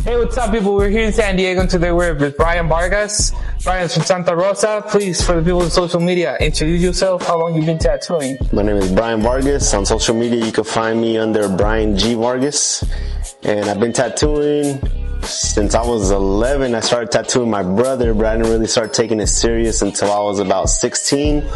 Hey, what's up, people? We're here in San Diego, and today we're with Bryan Vargas. Bryan's from Santa Rosa. Please, for the people on social media, introduce yourself. How long you been tattooing? My name is Bryan Vargas. On social media, you can find me under Bryan G. Vargas. And I've been tattooing since I was 11. I started tattooing my brother, but I didn't really start taking it serious until I was about 16.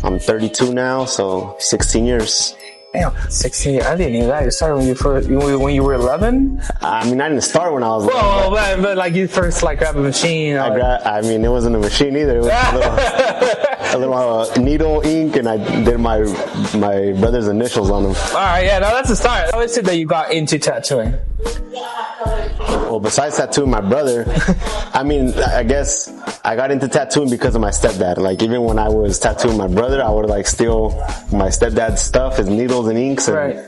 I'm 32 now, so 16 years. Damn, 16. I didn't know that. You started when you were 11? I mean, I didn't start when I was 11. Well, but like you first grabbed a machine. I mean, it wasn't a machine either. It was a little needle, ink, and I did my brother's initials on them. All right, yeah, no, that's a start. How is it that you got into tattooing? Well, besides tattooing my brother, I mean, I guess I got into tattooing because of my stepdad. Like, even when I was tattooing my brother, I would steal my stepdad's stuff, his needles and inks, and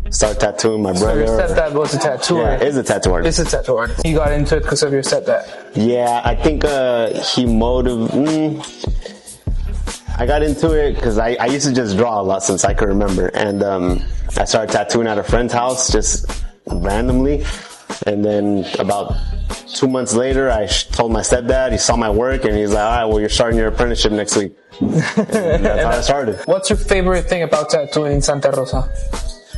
start tattooing my brother. So your stepdad was a tattooer? Yeah, is a tattoo artist. Is a tattoo artist. You got into it because of your stepdad? Yeah, I think I got into it because I used to just draw a lot since I could remember. And I started tattooing at a friend's house just randomly. And then about 2 months later, I told my stepdad. He saw my work, and he's like, all right, well, you're starting your apprenticeship next week. And that's how I started. What's your favorite thing about tattooing in Santa Rosa?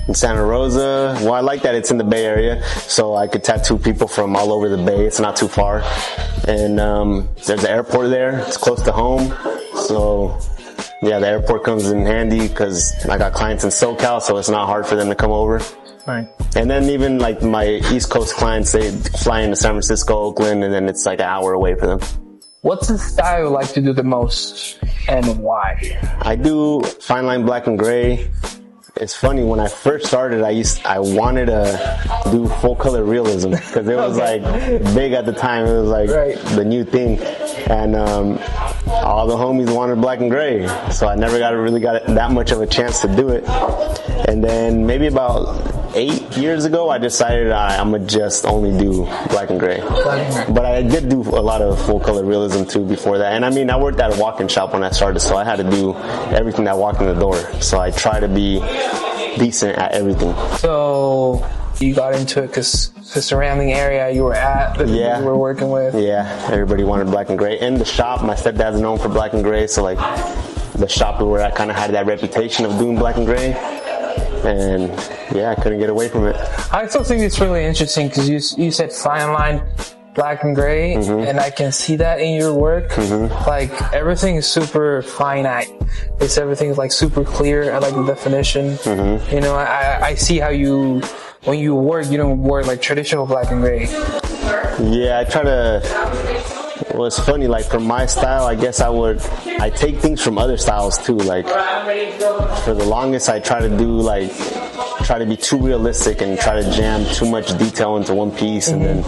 In Santa Rosa, well, I like that it's in the Bay Area, so I could tattoo people from all over the Bay. It's not too far. And there's an airport there. It's close to home. So, yeah, the airport comes in handy because I got clients in SoCal, so it's not hard for them to come over. Right. And then even like my East Coast clients, they fly into San Francisco, Oakland, and then it's like an hour away for them. What's the style you like to do the most, and why? I do fine line black and gray. It's funny, when I first started, I wanted to do full color realism because it was like big at the time. It was like the new thing. And all the homies wanted black and gray, so I never really got that much of a chance to do it. And then maybe about 8 years ago, I decided I'm gonna just only do black and gray. But I did do a lot of full color realism too before that. And I mean, I worked at a walk-in shop when I started, so I had to do everything that walked in the door. So I try to be decent at everything. So you got into it because the surrounding area you were at, that you were working with? Yeah, everybody wanted black and gray. And the shop, my stepdad's known for black and gray, so like the shop we were at kind of had that reputation of doing black and gray. And yeah, I couldn't get away from it. I still think it's really interesting because you said fine line black and gray, and I can see that in your work. Like, everything is super finite. Everything is like super clear. I like the definition. You know, I see how when you work, you don't work like traditional black and gray. Yeah, I try to. Well, it's funny, like for my style, I guess I take things from other styles too. Like for the longest, I try to be too realistic and try to jam too much detail into one piece. And then,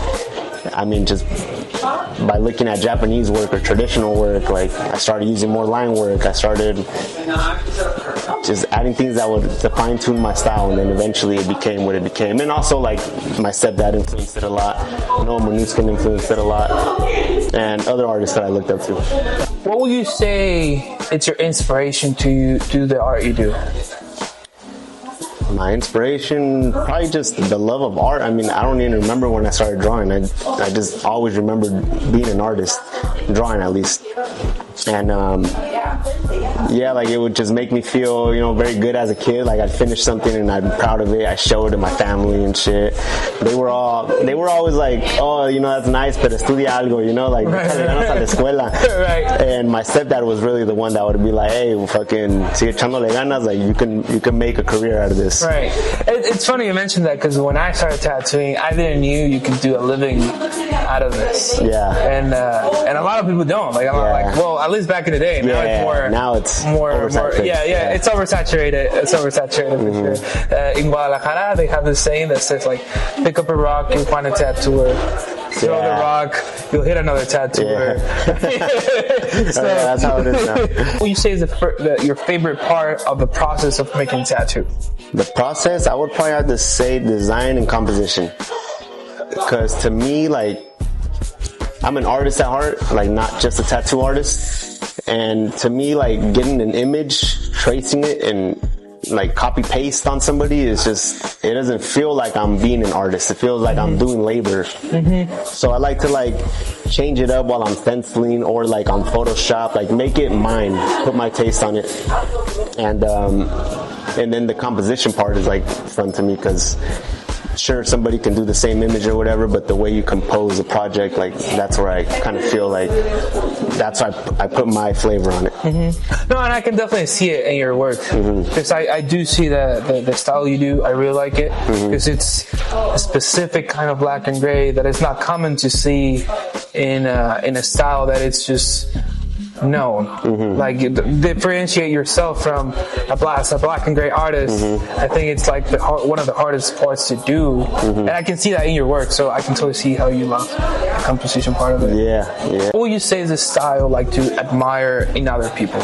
I mean, just by looking at Japanese work or traditional work, like I started using more line work. I started just adding things that would fine-tune my style, and then eventually it became what it became. And also, like, my stepdad influenced it a lot. Noah Manuskin influenced it a lot, and other artists that I looked up to. What would you say it's your inspiration to do the art you do? My inspiration, probably just the love of art. I mean, I don't even remember when I started drawing. I just always remembered being an artist, drawing at least. And yeah, like it would just make me feel, very good as a kid. Like I'd finish something and I'm proud of it. I show it to my family and shit. They were always like, oh, that's nice, pero estudia algo, like a la escuela. And my stepdad was really the one that would be like, hey, fucking sigue echándole ganas. Like you can make a career out of this. Right. It's funny you mentioned that because when I started tattooing, I didn't know you could do a living out of this. Yeah. And a lot of people don't. Like, well, at least back in the day. Now it's more. It's oversaturated. It's oversaturated for sure. In Guadalajara, they have this saying that says like, pick up a rock, you'll find a tattooer. Throw the rock, you'll hit another tattooer. So, that's how it is now. What you say is your favorite part of the process of making a tattoo? The process, I would probably have to say design and composition. Because to me, like, I'm an artist at heart, like not just a tattoo artist. And to me, like getting an image, tracing it, and like copy paste on somebody, it doesn't feel like I'm being an artist. It feels like I'm doing labor. So I like to like change it up while I'm stenciling or like on Photoshop, like make it mine, put my taste on it. And then the composition part is like fun to me, because sure, somebody can do the same image or whatever, but the way you compose a project, like that's where I kind of feel like that's why I put my flavor on it. No, and I can definitely see it in your work, because I do see the style you do. I really like it, because it's a specific kind of black and gray that it's not common to see in a style that it's just known. Like, differentiate yourself from a black and gray artist. I think it's like one of the hardest parts to do, and I can see that in your work, so I can totally see how you love the composition part of it. Yeah. What would you say is a style like to admire in other people?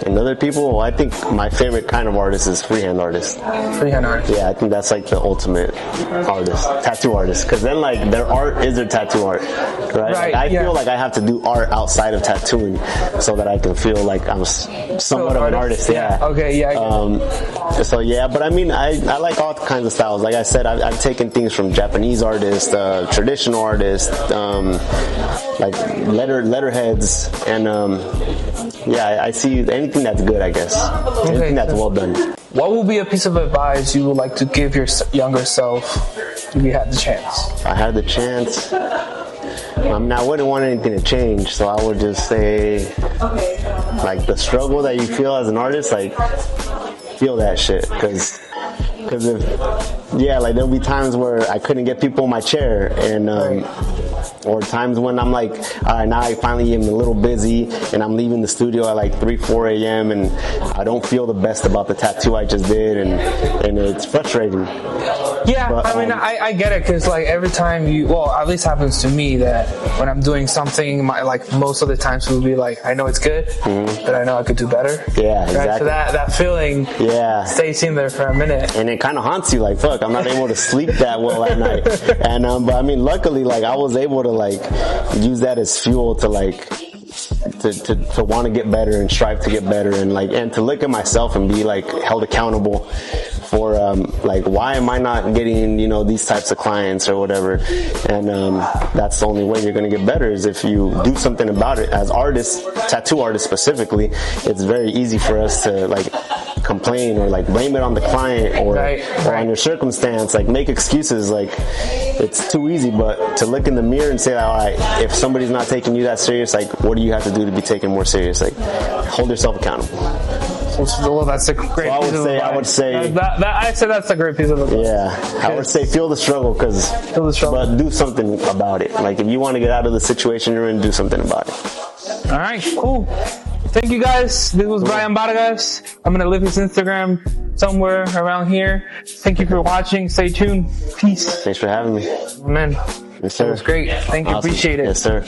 In other people, well, I think my favorite kind of artist is freehand artist. Freehand artist. Yeah, I think that's like the ultimate artist, tattoo artist, because then like their art is their tattoo art, right? Like, I feel like I have to do art outside of tattooing so that I can feel like I'm somewhat of an artist. Yeah. Okay. Yeah. So yeah, but I mean, I like all kinds of styles. Like I said, I've taken things from Japanese artists, traditional artists, like letterheads, and I see anything that's good, I guess. Anything that's well done. What would be a piece of advice you would like to give your younger self if you had the chance? If I had the chance, I mean, I wouldn't want anything to change, so I would just say, like, the struggle that you feel as an artist, like, feel that shit, because like, there'll be times where I couldn't get people in my chair, and or times when I'm like, all right, now I finally am a little busy, and I'm leaving the studio at like 3-4 a.m. and I don't feel the best about the tattoo I just did, and it's frustrating. Yeah, but, I mean, I get it, because like every time at least happens to me that when I'm doing something, like most of the times it will be like, I know it's good, but I know I could do better. Yeah, exactly. Right? So that feeling stays in there for a minute. And it kind of haunts you, like, fuck, I'm not able to sleep that well at night. And, but I mean, luckily, like, I was able to like use that as fuel to like, to want to get better and strive to get better, and to look at myself and be like held accountable for like, why am I not getting these types of clients or whatever, and that's the only way you're going to get better, is if you do something about it. As artists, tattoo artists specifically, it's very easy for us to like complain or like blame it on the client or on your circumstance, like make excuses. Like, it's too easy. But to look in the mirror and say, all right, if somebody's not taking you that serious, like, what do you have to do to be taken more serious? Like, hold yourself accountable. Well, that's a great piece of advice. I would say I'd say that's a great piece of advice. Yeah, I would say feel the struggle, but do something about it. Like, if you want to get out of the situation you're in, do something about it. All right, cool. Thank you, guys. This was Bryan Vargas. I'm going to leave his Instagram somewhere around here. Thank you for watching. Stay tuned. Peace. Thanks for having me. Man. Yes, sir. That was great. Thank you. Awesome. Appreciate it. Yes, sir.